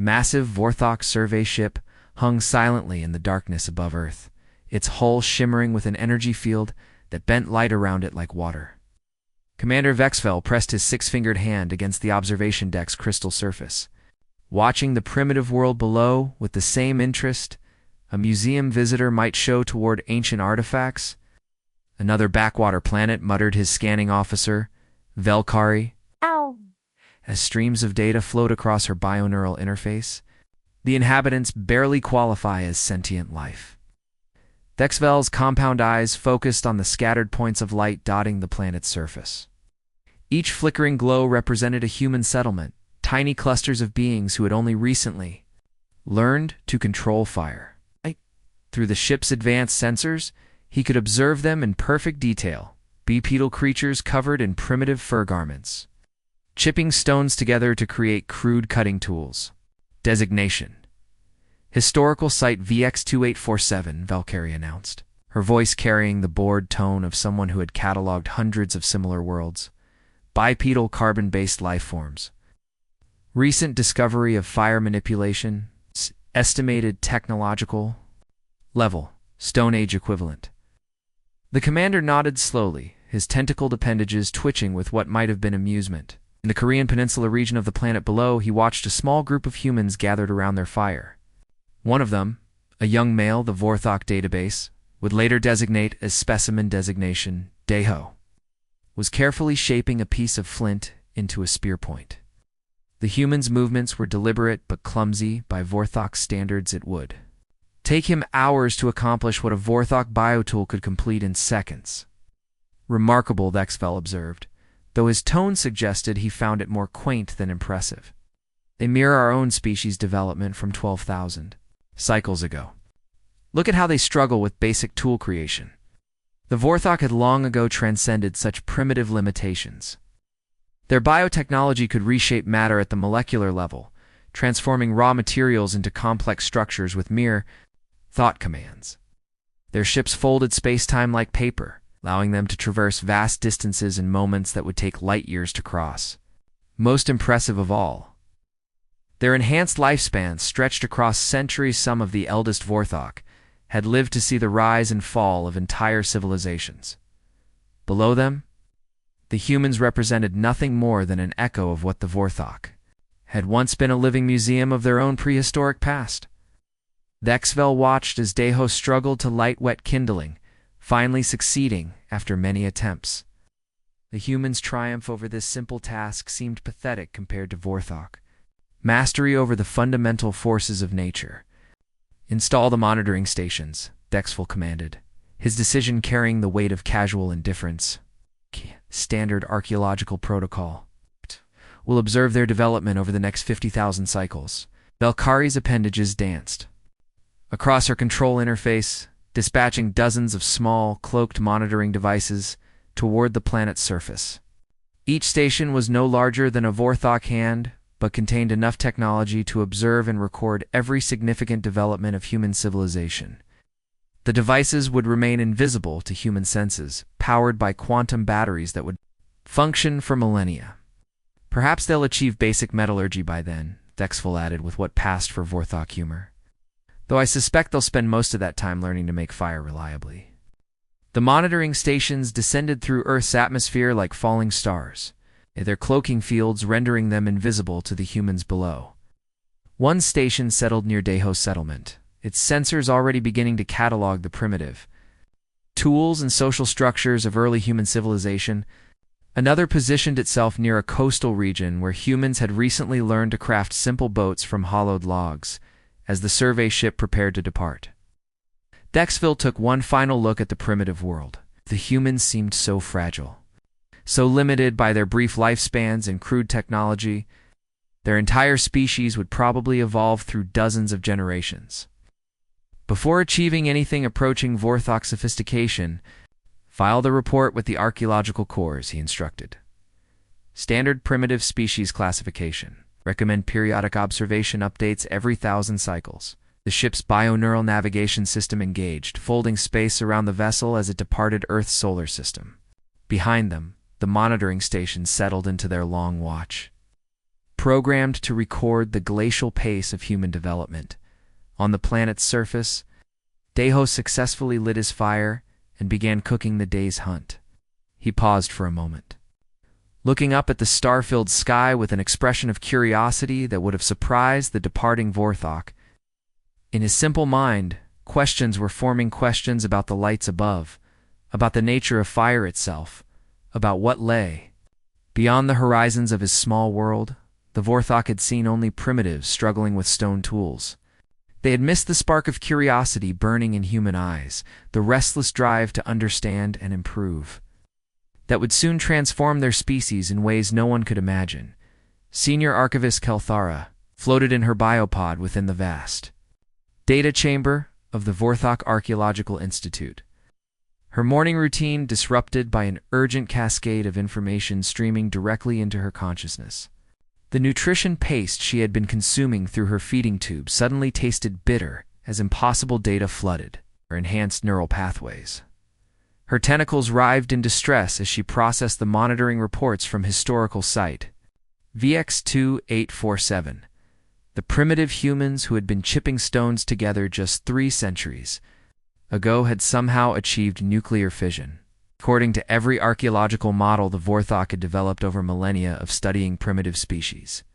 massive Vorthok survey ship hung silently in the darkness above Earth, its hull shimmering with an energy field that bent light around it like water. Commander Vexfell pressed his six-fingered hand against the observation deck's crystal surface, watching the primitive world below with the same interest a museum visitor might show toward ancient artifacts. "Another backwater planet," muttered his scanning officer, Velkari, Ow! as streams of data flowed across her bioneural interface. "The inhabitants barely qualify as sentient life." Vexfell's compound eyes focused on the scattered points of light dotting the planet's surface. Each flickering glow represented a human settlement, tiny clusters of beings who had only recently learned to control fire. Through the ship's advanced sensors, he could observe them in perfect detail, bipedal creatures covered in primitive fur garments, chipping stones together to create crude cutting tools. Designation: Historical Site VX2847, Valkyrie announced, her voice carrying the bored tone of someone who had cataloged hundreds of similar worlds. Bipedal carbon-based life forms. Recent discovery of fire manipulation. Estimated technological level, Stone Age equivalent. The commander nodded slowly, his tentacled appendages twitching with what might have been amusement. In the Korean Peninsula region of the planet below, he watched a small group of humans gathered around their fire. One of them, a young male the Vorthok database would later designate as specimen designation Daeho, was carefully shaping a piece of flint into a spear point. The human's movements were deliberate but clumsy by Vorthok standards. It would take him hours to accomplish what a Vorthok biotool could complete in seconds. Remarkable, Vexfell observed, though his tone suggested he found it more quaint than impressive. They mirror our own species' development from 12,000 cycles ago. Look at how they struggle with basic tool creation. The Vorthok had long ago transcended such primitive limitations. Their biotechnology could reshape matter at the molecular level, transforming raw materials into complex structures with mere thought commands. Their ships folded space-time like paper, allowing them to traverse vast distances in moments that would take light years to cross. Most impressive of all, their enhanced lifespans stretched across centuries. Some of the eldest Vorthok had lived to see the rise and fall of entire civilizations. Below them, the humans represented nothing more than an echo of what the Vorthok had once been, a living museum of their own prehistoric past. Vexfell watched as Daeho struggled to light wet kindling, finally succeeding after many attempts. The humans' triumph over this simple task seemed pathetic compared to Vorthok. Mastery over the fundamental forces of nature. "Install the monitoring stations," Vexfell commanded, his decision carrying the weight of casual indifference. "Standard archaeological protocol. We'll observe their development over the next 50,000 cycles." Valkyri's appendages danced across her control interface, dispatching dozens of small, cloaked monitoring devices toward the planet's surface. Each station was no larger than a Vorthok hand, but contained enough technology to observe and record every significant development of human civilization. The devices would remain invisible to human senses, powered by quantum batteries that would function for millennia. "Perhaps they'll achieve basic metallurgy by then," Vexfell added with what passed for Vorthok humor. "Though I suspect they'll spend most of that time learning to make fire reliably." The monitoring stations descended through Earth's atmosphere like falling stars, their cloaking fields rendering them invisible to the humans below. One station settled near Daeho's settlement, its sensors already beginning to catalog the primitive tools and social structures of early human civilization. Another positioned itself near a coastal region where humans had recently learned to craft simple boats from hollowed logs, as the survey ship prepared to depart. Vexfell took one final look at the primitive world. The humans seemed so fragile, so limited by their brief lifespans and crude technology. Their entire species would probably evolve through dozens of generations. Before achieving anything approaching Vorthok sophistication, file the report with the archaeological corps, he instructed. Standard primitive species classification. Recommend periodic observation updates every 1,000 cycles. The ship's bioneural navigation system engaged, folding space around the vessel as it departed Earth's solar system. Behind them, the monitoring stations settled into their long watch. programmed to record the glacial pace of human development. On the planet's surface, Deho successfully lit his fire and began cooking the day's hunt. He paused for a moment, looking up at the star-filled sky with an expression of curiosity that would have surprised the departing Vorthok. In his simple mind, questions were forming questions about the lights above, about the nature of fire itself, about what lay beyond the horizons of his small world. The Vorthok had seen only primitives struggling with stone tools. They had missed the spark of curiosity burning in human eyes, the restless drive to understand and improve, that would soon transform their species in ways no one could imagine. Senior Archivist Kelthara floated in her biopod within the vast data chamber of the Vorthok Archaeological Institute. Her morning routine disrupted by an urgent cascade of information streaming directly into her consciousness. The nutrition paste she had been consuming through her feeding tube suddenly tasted bitter as impossible data flooded her enhanced neural pathways. Her tentacles writhed in distress as she processed the monitoring reports from historical site VX2847. The primitive humans who had been chipping stones together just 3 centuries ago had somehow achieved nuclear fission. According to every archaeological model the Vorthok had developed over millennia of studying primitive species,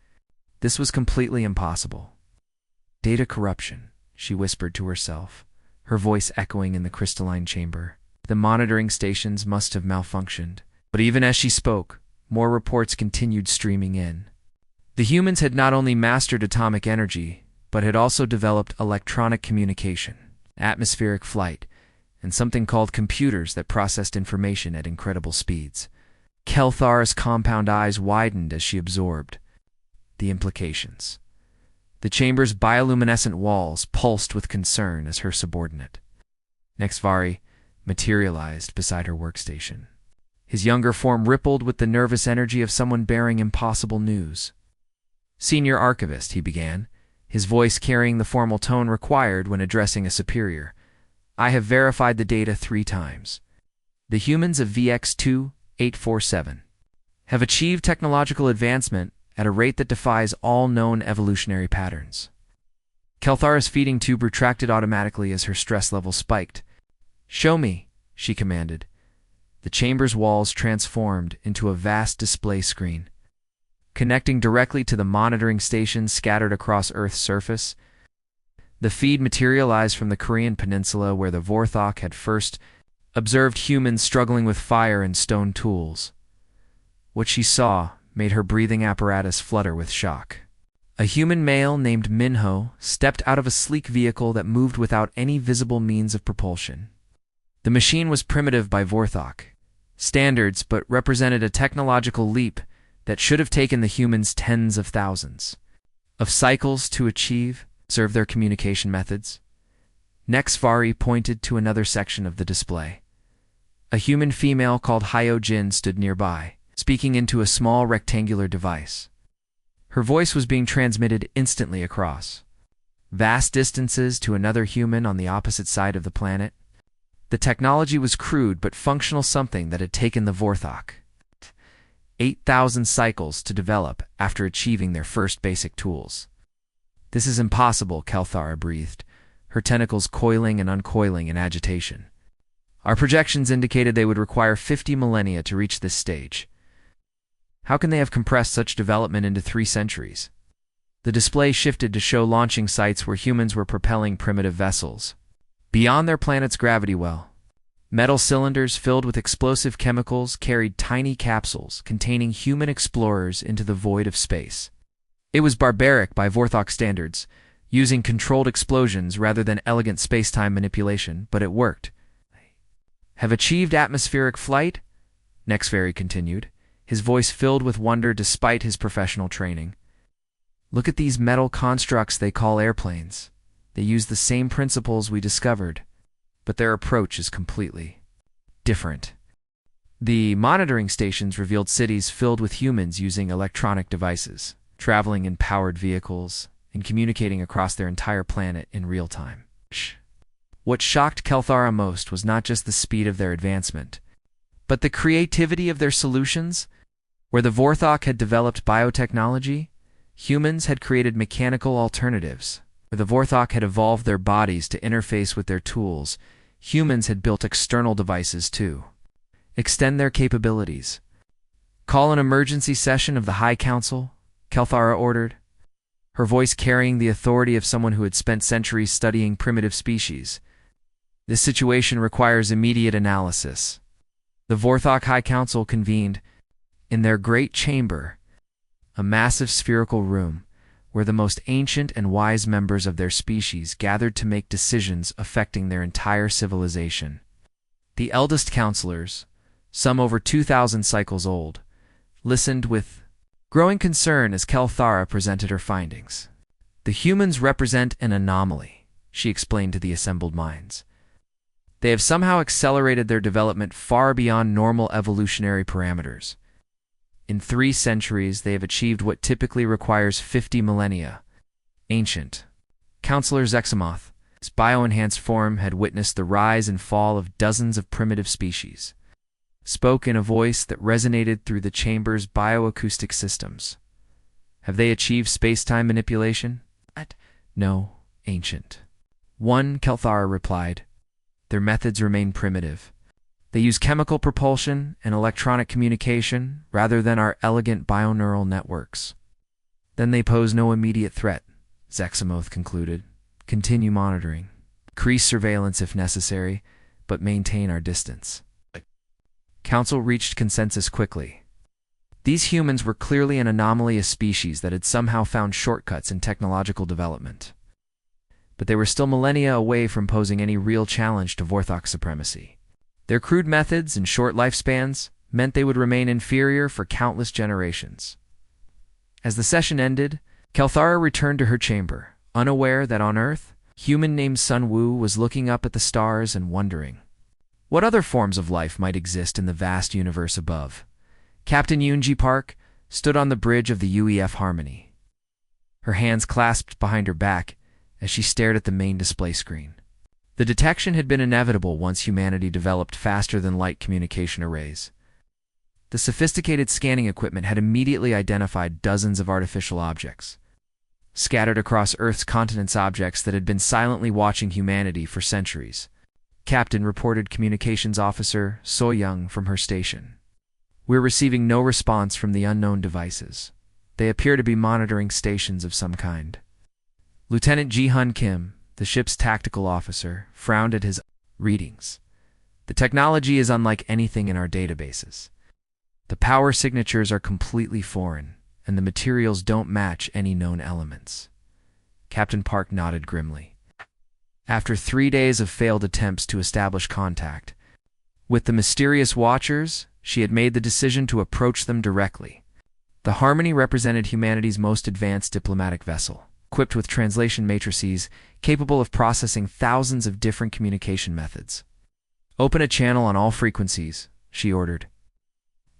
this was completely impossible. Data corruption, she whispered to herself, her voice echoing in the crystalline chamber. The monitoring stations must have malfunctioned. But even as she spoke, more reports continued streaming in. The humans had not only mastered atomic energy, but had also developed electronic communication, atmospheric flight, and something called computers that processed information at incredible speeds. Kelthar's compound eyes widened as she absorbed the implications. The chamber's bioluminescent walls pulsed with concern as her subordinate, Nexvari, materialized beside her workstation. His younger form rippled with the nervous energy of someone bearing impossible news. Senior Archivist, he began, his voice carrying the formal tone required when addressing a superior. I have verified the data 3 times. The humans of VX2847 have achieved technological advancement at a rate that defies all known evolutionary patterns. Kelthara's feeding tube retracted automatically as her stress level spiked. Show me, she commanded. The chamber's walls transformed into a vast display screen, connecting directly to the monitoring stations scattered across Earth's surface. The feed materialized from the Korean peninsula where the Vorthok had first observed humans struggling with fire and stone tools. What she saw made her breathing apparatus flutter with shock. A human male named Minho stepped out of a sleek vehicle that moved without any visible means of propulsion. The machine was primitive by Vorthok standards, but represented a technological leap that should have taken the humans tens of thousands of cycles to achieve. Serve their communication methods. Nexvari pointed to another section of the display. A human female called Hyo Jin stood nearby, speaking into a small rectangular device. Her voice was being transmitted instantly across vast distances to another human on the opposite side of the planet. The technology was crude but functional, something that had taken the Vorthok 8,000 cycles to develop after achieving their first basic tools. This is impossible, Kelthara breathed, her tentacles coiling and uncoiling in agitation. Our projections indicated they would require 50 millennia to reach this stage. How can they have compressed such development into 3 centuries? The display shifted to show launching sites where humans were propelling primitive vessels beyond their planet's gravity well. Metal cylinders filled with explosive chemicals carried tiny capsules containing human explorers into the void of space. It was barbaric by Vorthok standards, using controlled explosions rather than elegant space-time manipulation, but it worked. Have achieved atmospheric flight? Nexvari continued, his voice filled with wonder despite his professional training. Look at these metal constructs they call airplanes. They use the same principles we discovered, but their approach is completely different. The monitoring stations revealed cities filled with humans using electronic devices, traveling in powered vehicles, and communicating across their entire planet in real time. What shocked Kelthara most was not just the speed of their advancement, but the creativity of their solutions. Where the Vorthok had developed biotechnology, Humans had created mechanical alternatives. Where the Vorthok had evolved their bodies to interface with their tools, humans had built external devices to extend their capabilities. "Call an emergency session of the High Council," Kelthara ordered, her voice carrying the authority of someone who had spent centuries studying primitive species. "This situation requires immediate analysis." The Vorthok High Council convened in their great chamber, a massive spherical room where the most ancient and wise members of their species gathered to make decisions affecting their entire civilization. The eldest counselors, some over 2,000 cycles old, listened with growing concern as Kelthara presented her findings. "The humans represent an anomaly," she explained to the assembled minds. "They have somehow accelerated their development far beyond normal evolutionary parameters. In 3 centuries, they have achieved what typically requires 50 millennia. Ancient Counselor Zexamoth's bioenhanced form had witnessed the rise and fall of dozens of primitive species, spoke in a voice that resonated through the chamber's bioacoustic systems. "Have they achieved space-time manipulation?" "No, Ancient One," Kelthara replied. "Their methods remain primitive. They use chemical propulsion and electronic communication rather than our elegant bioneural networks." "Then they pose no immediate threat," Zexamoth concluded. "Continue monitoring. Increase surveillance if necessary, but maintain our distance." Council reached consensus quickly. These humans were clearly an anomaly, a species that had somehow found shortcuts in technological development. But they were still millennia away from posing any real challenge to Vorthok supremacy. Their crude methods and short lifespans meant they would remain inferior for countless generations. As the session ended, Kelthara returned to her chamber, unaware that on Earth, human named Sun Wu was looking up at the stars and wondering what other forms of life might exist in the vast universe above. Captain Yoonji Park stood on the bridge of the UEF Harmony, her hands clasped behind her back as she stared at the main display screen. The detection had been inevitable once humanity developed faster-than-light communication arrays. The sophisticated scanning equipment had immediately identified dozens of artificial objects, scattered across Earth's continents, objects that had been silently watching humanity for centuries. "Captain," reported Communications Officer So Young from her station. "We're receiving no response from the unknown devices. They appear to be monitoring stations of some kind." Lieutenant Ji-Hun Kim, the ship's tactical officer, frowned at his readings. "The technology is unlike anything in our databases. The power signatures are completely foreign, and the materials don't match any known elements." Captain Park nodded grimly. After 3 days of failed attempts to establish contact with the mysterious Watchers, she had made the decision to approach them directly. The Harmony represented humanity's most advanced diplomatic vessel, equipped with translation matrices capable of processing thousands of different communication methods. "Open a channel on all frequencies," she ordered.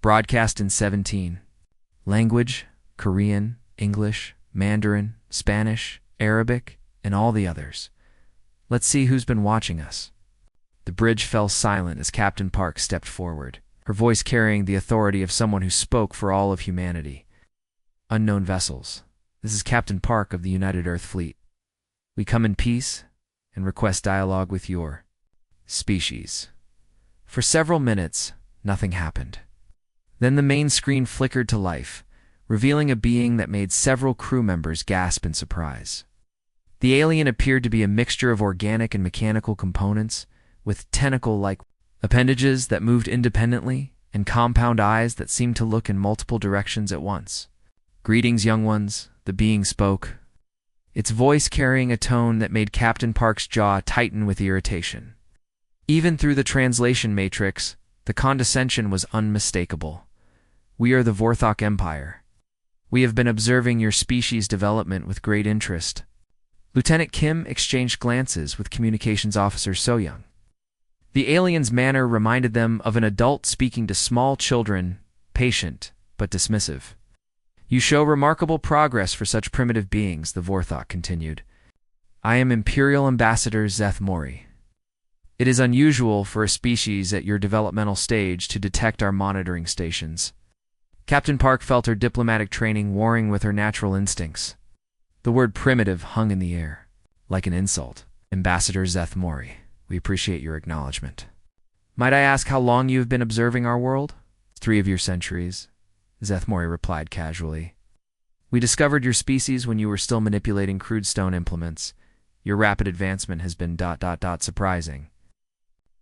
"Broadcast in 17. Language: Korean, English, Mandarin, Spanish, Arabic, and all the others. Let's see who's been watching us." The bridge fell silent as Captain Park stepped forward, her voice carrying the authority of someone who spoke for all of humanity. "Unknown vessels. This is Captain Park of the United Earth Fleet. We come in peace and request dialogue with your species." For several minutes, nothing happened. Then the main screen flickered to life, revealing a being that made several crew members gasp in surprise. The alien appeared to be a mixture of organic and mechanical components, with tentacle-like appendages that moved independently and compound eyes that seemed to look in multiple directions at once. "Greetings, young ones," the being spoke, its voice carrying a tone that made Captain Park's jaw tighten with irritation. Even through the translation matrix, the condescension was unmistakable. "We are the Vorthok Empire. We have been observing your species' development with great interest." Lieutenant Kim exchanged glances with Communications Officer So-young. The alien's manner reminded them of an adult speaking to small children, patient but dismissive. "You show remarkable progress for such primitive beings," the Vorthok continued. "I am Imperial Ambassador Zeth Mori. It is unusual for a species at your developmental stage to detect our monitoring stations." Captain Park felt her diplomatic training warring with her natural instincts. The word primitive hung in the air, like an insult. Ambassador Zeth Mori, we appreciate your acknowledgement. Might I ask how long you have been observing our world? 3 of your centuries, Zeth Mori replied casually. We discovered your species when you were still manipulating crude stone implements. Your rapid advancement has been ... surprising.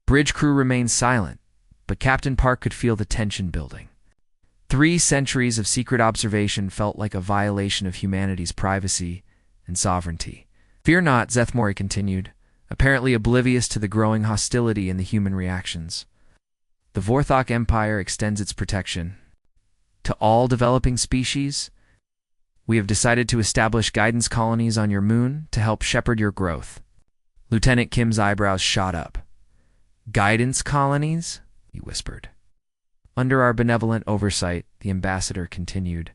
Bridge crew remained silent, but Captain Park could feel the tension building. 3 centuries of secret observation felt like a violation of humanity's privacy and sovereignty. Fear not, Zeth Mori continued, apparently oblivious to the growing hostility in the human reactions. The Vorthok Empire extends its protection to all developing species. We have decided to establish guidance colonies on your moon to help shepherd your growth. Lieutenant Kim's eyebrows shot up. Guidance colonies? He whispered. Under our benevolent oversight, the ambassador continued,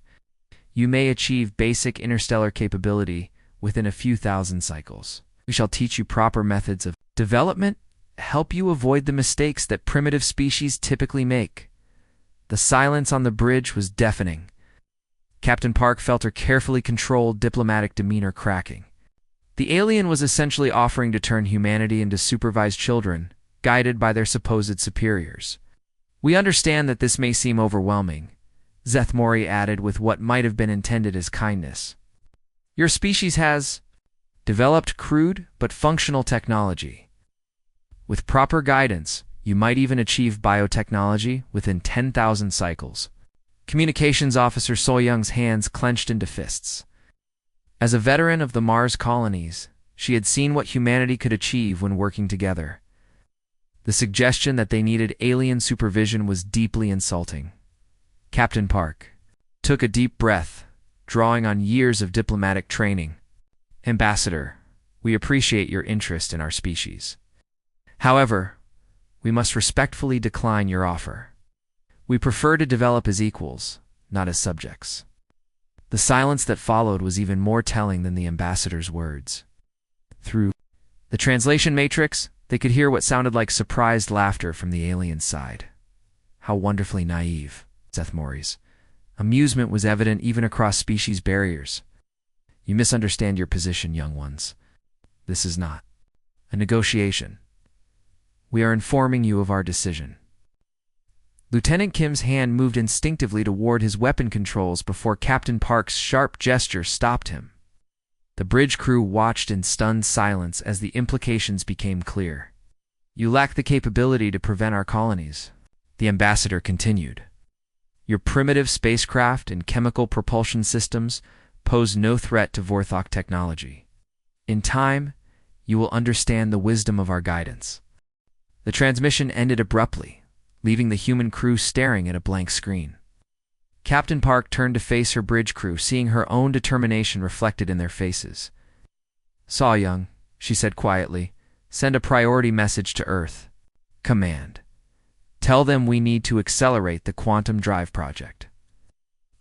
you may achieve basic interstellar capability within a few thousand cycles. We shall teach you proper methods of development, help you avoid the mistakes that primitive species typically make. The silence on the bridge was deafening. Captain Park felt her carefully controlled diplomatic demeanor cracking. The alien was essentially offering to turn humanity into supervised children, guided by their supposed superiors. We understand that this may seem overwhelming, Zeth Mori added with what might have been intended as kindness. Your species has developed crude but functional technology. With proper guidance, you might even achieve biotechnology within 10,000 cycles. Communications Officer Soyoung's hands clenched into fists. As a veteran of the Mars colonies, she had seen what humanity could achieve when working together. The suggestion that they needed alien supervision was deeply insulting. Captain Park took a deep breath, drawing on years of diplomatic training. Ambassador, we appreciate your interest in our species. However, we must respectfully decline your offer. We prefer to develop as equals, not as subjects. The silence that followed was even more telling than the ambassador's words. Through the translation matrix, they could hear what sounded like surprised laughter from the alien side. How wonderfully naive, Zeth Mori's. Amusement was evident even across species barriers. You misunderstand your position, young ones. This is not a negotiation. We are informing you of our decision. Lieutenant Kim's hand moved instinctively toward his weapon controls before Captain Park's sharp gesture stopped him. The bridge crew watched in stunned silence as the implications became clear. You lack the capability to prevent our colonies, the ambassador continued. Your primitive spacecraft and chemical propulsion systems pose no threat to Vorthok technology. In time, you will understand the wisdom of our guidance. The transmission ended abruptly, leaving the human crew staring at a blank screen. Captain Park turned to face her bridge crew, seeing her own determination reflected in their faces. Soyoung, she said quietly, send a priority message to Earth. Command. Tell them we need to accelerate the quantum drive project.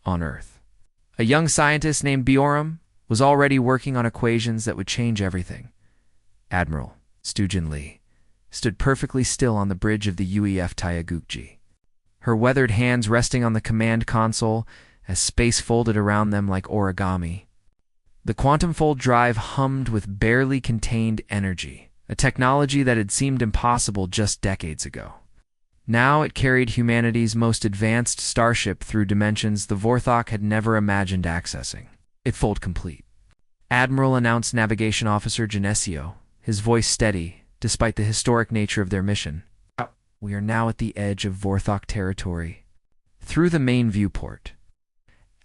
On Earth. A young scientist named Bioram was already working on equations that would change everything. Admiral Stujin Lee stood perfectly still on the bridge of the UEF Tayagukji, her weathered hands resting on the command console as space folded around them like origami. The quantum fold drive hummed with barely contained energy, a technology that had seemed impossible just decades ago. Now it carried humanity's most advanced starship through dimensions the Vorthok had never imagined accessing. It fold complete. Admiral announced Navigation Officer Genesio, his voice steady, despite the historic nature of their mission. We are now at the edge of Vorthok territory. Through the main viewport,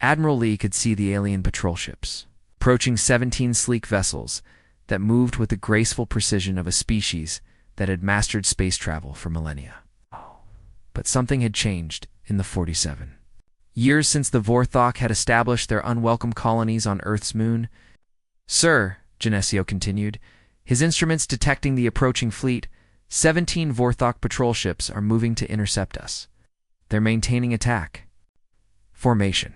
Admiral Lee could see the alien patrol ships, approaching 17 sleek vessels that moved with the graceful precision of a species that had mastered space travel for millennia. But something had changed in the 47 years since the Vorthok had established their unwelcome colonies on Earth's moon. Sir, Genesio continued, his instruments detecting the approaching fleet, 17 Vorthok patrol ships are moving to intercept us. They're maintaining attack. Formation.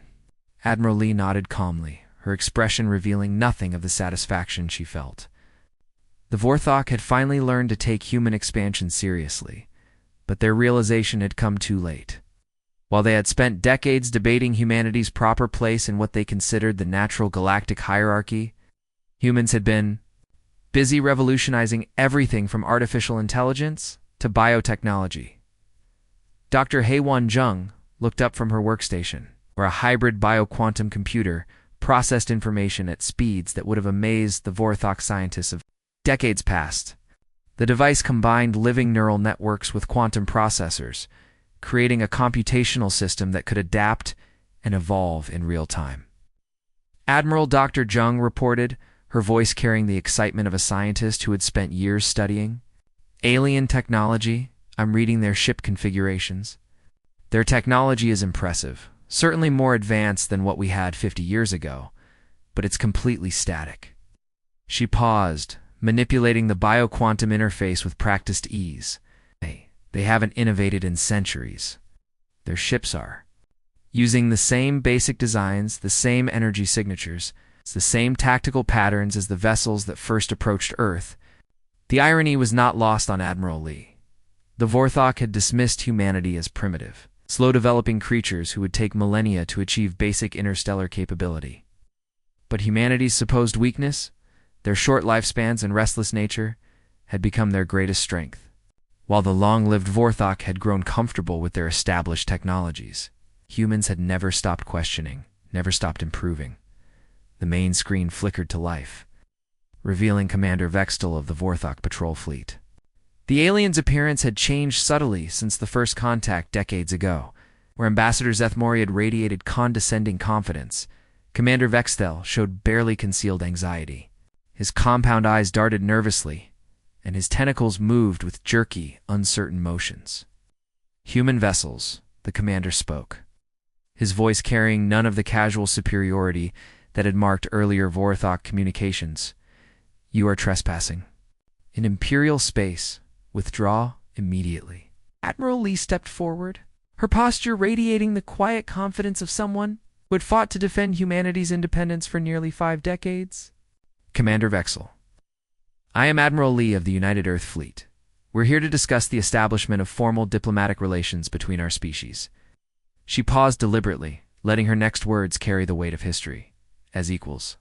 Admiral Lee nodded calmly, her expression revealing nothing of the satisfaction she felt. The Vorthok had finally learned to take human expansion seriously, but their realization had come too late. While they had spent decades debating humanity's proper place in what they considered the natural galactic hierarchy, humans had been busy revolutionizing everything from artificial intelligence to biotechnology. Dr. Haewon Jung looked up from her workstation, where a hybrid bioquantum computer processed information at speeds that would have amazed the Vorthok scientists of decades past. The device combined living neural networks with quantum processors, creating a computational system that could adapt and evolve in real time. Admiral Dr. Jung reported, her voice carrying the excitement of a scientist who had spent years studying alien technology. I'm reading their ship configurations. Their technology is impressive, certainly more advanced than what we had 50 years ago, but it's completely static. She paused, manipulating the bioquantum interface with practiced ease. They haven't innovated in centuries. Their ships are. Using the same basic designs, the same energy signatures, the same tactical patterns as the vessels that first approached Earth. The irony was not lost on Admiral Lee. The Vorthok had dismissed humanity as primitive, slow-developing creatures who would take millennia to achieve basic interstellar capability. But humanity's supposed weakness, their short lifespans and restless nature, had become their greatest strength. While the long-lived Vorthok had grown comfortable with their established technologies, humans had never stopped questioning, never stopped improving. The main screen flickered to life, revealing Commander Vextel of the Vorthok patrol fleet. The alien's appearance had changed subtly since the first contact decades ago, where Ambassador Zethmori had radiated condescending confidence. Commander Vextel showed barely concealed anxiety. His compound eyes darted nervously, and his tentacles moved with jerky, uncertain motions. "Human vessels," the commander spoke, his voice carrying none of the casual superiority that had marked earlier Vorthok communications. "You are trespassing. In Imperial space, withdraw immediately." Admiral Lee stepped forward, her posture radiating the quiet confidence of someone who had fought to defend humanity's independence for nearly 5 decades. "Commander Vexel, I am Admiral Lee of the United Earth Fleet. We're here to discuss the establishment of formal diplomatic relations between our species." She paused deliberately, letting her next words carry the weight of history, as equals.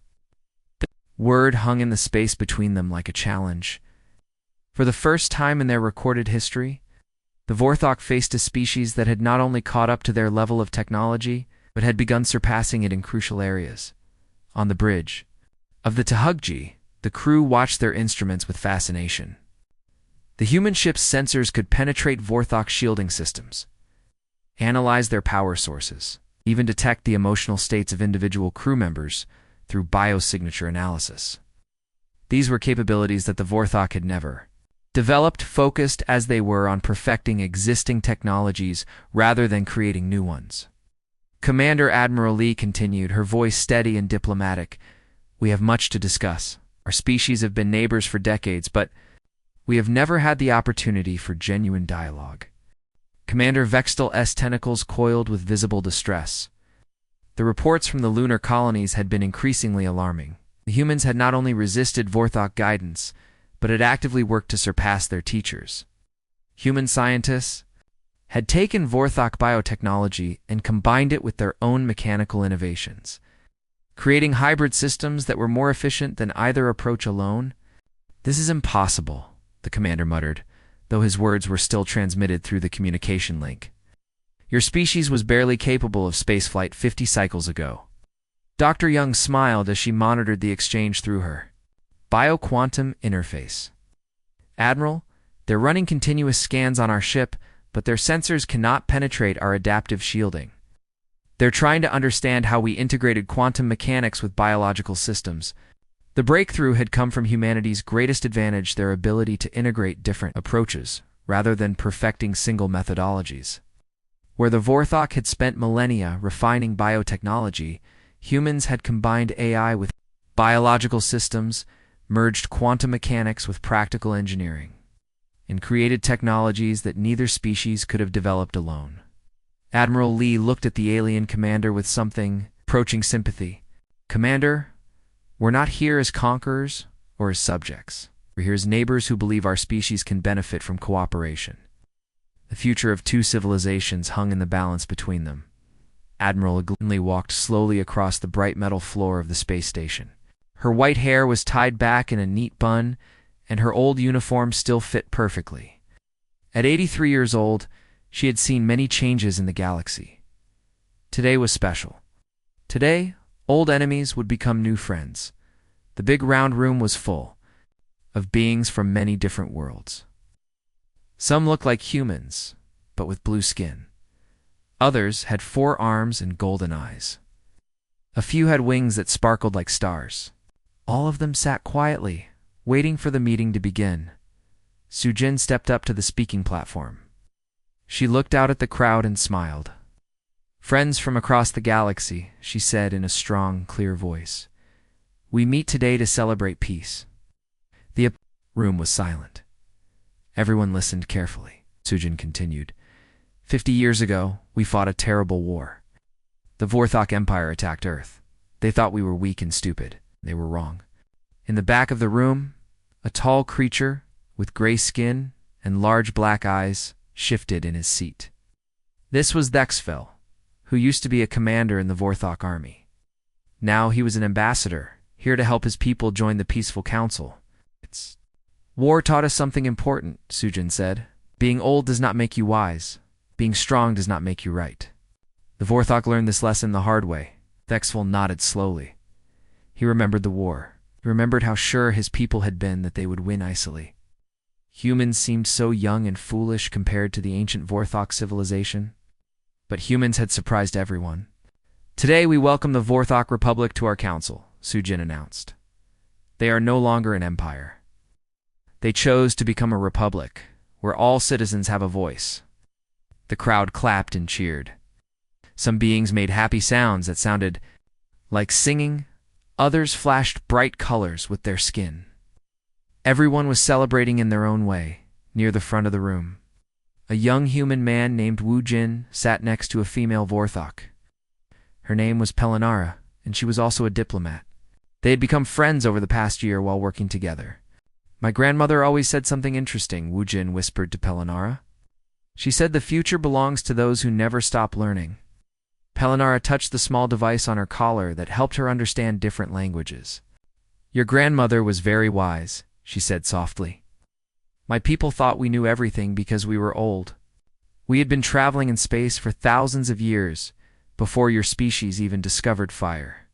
The word hung in the space between them like a challenge. For the first time in their recorded history, the Vorthok faced a species that had not only caught up to their level of technology, but had begun surpassing it in crucial areas. On the bridge of the Tehugji, the crew watched their instruments with fascination. The human ship's sensors could penetrate Vorthok shielding systems, analyze their power sources, even detect the emotional states of individual crew members through biosignature analysis. These were capabilities that the Vorthok had never developed, focused as they were on perfecting existing technologies rather than creating new ones. Commander Admiral Lee continued, her voice steady and diplomatic. "We have much to discuss. Our species have been neighbors for decades, but we have never had the opportunity for genuine dialogue." Commander Vextel's tentacles coiled with visible distress. The reports from the lunar colonies had been increasingly alarming. The humans had not only resisted Vorthok guidance, but had actively worked to surpass their teachers. Human scientists had taken Vorthok biotechnology and combined it with their own mechanical innovations, creating hybrid systems that were more efficient than either approach alone. "This is impossible," the commander muttered, though his words were still transmitted through the communication link. "Your species was barely capable of spaceflight 50 cycles ago." Dr. Young smiled as she monitored the exchange through her bioquantum interface. "Admiral, they're running continuous scans on our ship, but their sensors cannot penetrate our adaptive shielding. They're trying to understand how we integrated quantum mechanics with biological systems." The breakthrough had come from humanity's greatest advantage, their ability to integrate different approaches, rather than perfecting single methodologies. Where the Vorthok had spent millennia refining biotechnology, humans had combined AI with biological systems, merged quantum mechanics with practical engineering, and created technologies that neither species could have developed alone. Admiral Lee looked at the alien commander with something approaching sympathy. "Commander, we're not here as conquerors or as subjects. We're here as neighbors who believe our species can benefit from cooperation." The future of two civilizations hung in the balance between them. Admiral Glinley walked slowly across the bright metal floor of the space station. Her white hair was tied back in a neat bun, and her old uniform still fit perfectly. At 83 years old, she had seen many changes in the galaxy. Today was special. Today, old enemies would become new friends. The big round room was full of beings from many different worlds. Some looked like humans, but with blue skin. Others had 4 arms and golden eyes. A few had wings that sparkled like stars. All of them sat quietly, waiting for the meeting to begin. Sujin stepped up to the speaking platform. She looked out at the crowd and smiled. "Friends from across the galaxy," she said in a strong, clear voice. "We meet today to celebrate peace." The room was silent. Everyone listened carefully. Sujin continued. 50 years ago, we fought a terrible war. The Vorthok Empire attacked Earth. They thought we were weak and stupid. They were wrong. In the back of the room, a tall creature with gray skin and large black eyes shifted in his seat. This was Dexvel, who used to be a commander in the Vorthok army. Now he was an ambassador, here to help his people join the peaceful council. War taught us something important, Sujin said. Being old does not make you wise. Being strong does not make you right. The Vorthok learned this lesson the hard way. Dexvel nodded slowly. He remembered the war. He remembered how sure his people had been that they would win icily. Humans seemed so young and foolish compared to the ancient Vorthok civilization. But humans had surprised everyone. "Today we welcome the Vorthok Republic to our council," Sujin announced. "They are no longer an empire. They chose to become a republic, where all citizens have a voice." The crowd clapped and cheered. Some beings made happy sounds that sounded like singing. Others flashed bright colors with their skin. Everyone was celebrating in their own way, near the front of the room. A young human man named Wu Jin sat next to a female Vorthok. Her name was Pelinara, and she was also a diplomat. They had become friends over the past year while working together. "My grandmother always said something interesting," Wu Jin whispered to Pelinara. "She said the future belongs to those who never stop learning." Pelinara touched the small device on her collar that helped her understand different languages. "Your grandmother was very wise," she said softly. "My people thought we knew everything because we were old. We had been traveling in space for thousands of years, before your species even discovered fire."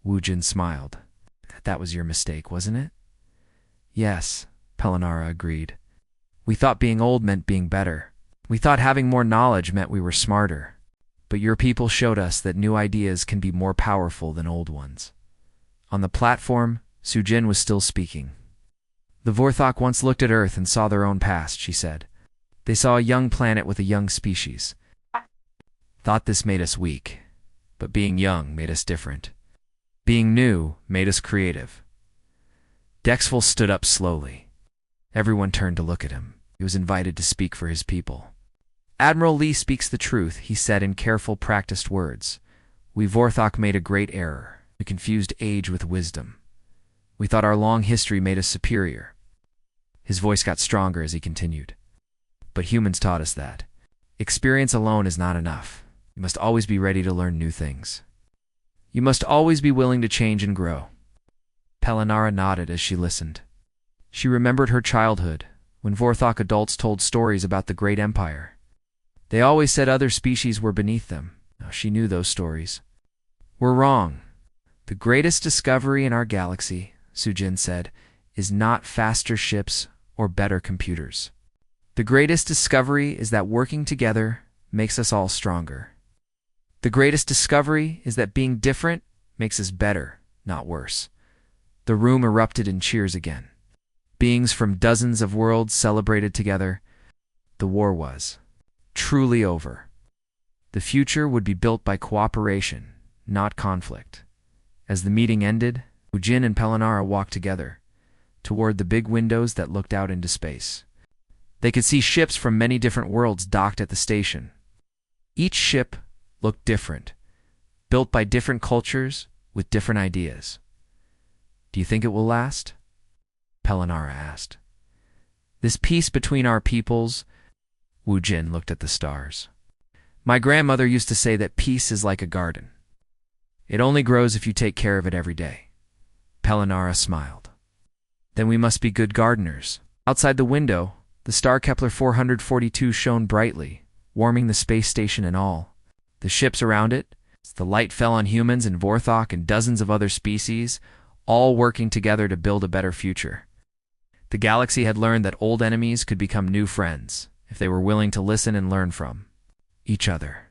Wu Jin smiled. "That was your mistake, wasn't it?" "Yes," Pelinara agreed. "We thought being old meant being better. We thought having more knowledge meant we were smarter. But your people showed us that new ideas can be more powerful than old ones." On the platform, Sujin was still speaking. "The Vorthok once looked at Earth and saw their own past," she said. "They saw a young planet with a young species. Thought this made us weak. But being young made us different. Being new made us creative." Dexvel stood up slowly. Everyone turned to look at him. He was invited to speak for his people. "Admiral Lee speaks the truth," he said in careful, practiced words. "We Vorthok made a great error. We confused age with wisdom. We thought our long history made us superior." His voice got stronger as he continued. "But humans taught us that experience alone is not enough. You must always be ready to learn new things. You must always be willing to change and grow." Pelinara nodded as she listened. She remembered her childhood, when Vorthok adults told stories about the great empire. They always said other species were beneath them. Now she knew those stories were wrong. "The greatest discovery in our galaxy," Sujin said, "is not faster ships or better computers. The greatest discovery is that working together makes us all stronger. The greatest discovery is that being different makes us better, not worse." The room erupted in cheers again. Beings from dozens of worlds celebrated together. The war was truly over. The future would be built by cooperation, not conflict. As the meeting ended, Wu Jin and Pelinara walked together, toward the big windows that looked out into space. They could see ships from many different worlds docked at the station. Each ship looked different, built by different cultures with different ideas. "Do you think it will last?" Pelinara asked. "This peace between our peoples Wu Jin looked at the stars. My grandmother used to say that peace is like a garden. It only grows if you take care of it every day. Pelinara smiled. Then we must be good gardeners. Outside the window, the star Kepler 442 shone brightly, warming the space station and all. The ships around it, the light fell on humans and Vorthok and dozens of other species, all working together to build a better future. The galaxy had learned that old enemies could become new friends if they were willing to listen and learn from each other.